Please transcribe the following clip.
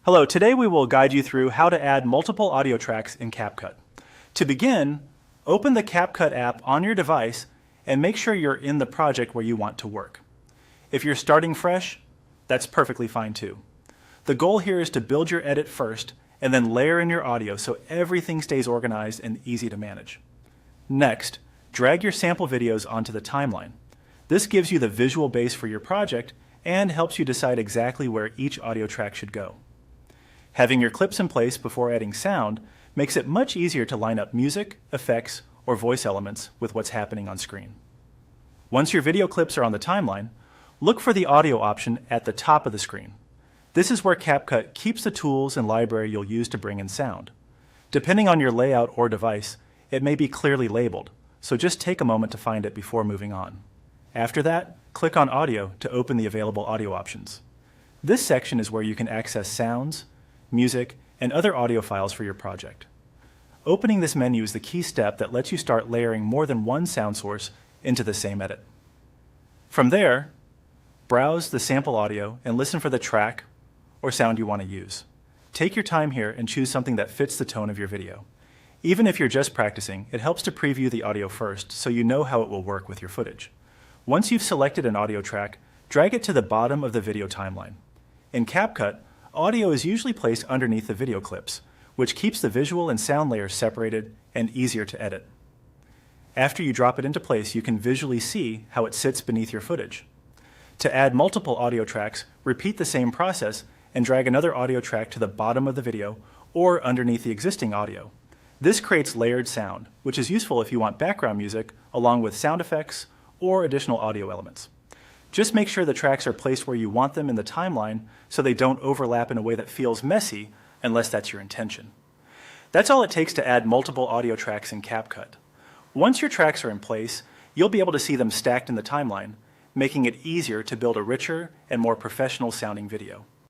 Hello, today we will guide you through how to add multiple audio tracks in CapCut. To begin, open the CapCut app on your device and make sure you're in the project where you want to work. If you're starting fresh, that's perfectly fine too. The goal here is to build your edit first and then layer in your audio so everything stays organized and easy to manage. Next, drag your sample videos onto the timeline. This gives you the visual base for your project and helps you decide exactly where each audio track should go. Having your clips in place before adding sound makes it much easier to line up music, effects, or voice elements with what's happening on screen. Once your video clips are on the timeline, look for the audio option at the top of the screen. This is where CapCut keeps the tools and library you'll use to bring in sound. Depending on your layout or device, it may be clearly labeled, so just take a moment to find it before moving on. After that, click on Audio to open the available audio options. This section is where you can access sounds, music, and other audio files for your project. Opening this menu is the key step that lets you start layering more than one sound source into the same edit. From there, browse the sample audio and listen for the track or sound you want to use. Take your time here and choose something that fits the tone of your video. Even if you're just practicing, it helps to preview the audio first so you know how it will work with your footage. Once you've selected an audio track, drag it to the bottom of the video timeline. In CapCut, audio is usually placed underneath the video clips, which keeps the visual and sound layers separated and easier to edit. After you drop it into place, you can visually see how it sits beneath your footage. To add multiple audio tracks, repeat the same process and drag another audio track to the bottom of the video or underneath the existing audio. This creates layered sound, which is useful if you want background music along with sound effects or additional audio elements. Just make sure the tracks are placed where you want them in the timeline so they don't overlap in a way that feels messy unless that's your intention. That's all it takes to add multiple audio tracks in CapCut. Once your tracks are in place, you'll be able to see them stacked in the timeline, making it easier to build a richer and more professional sounding video.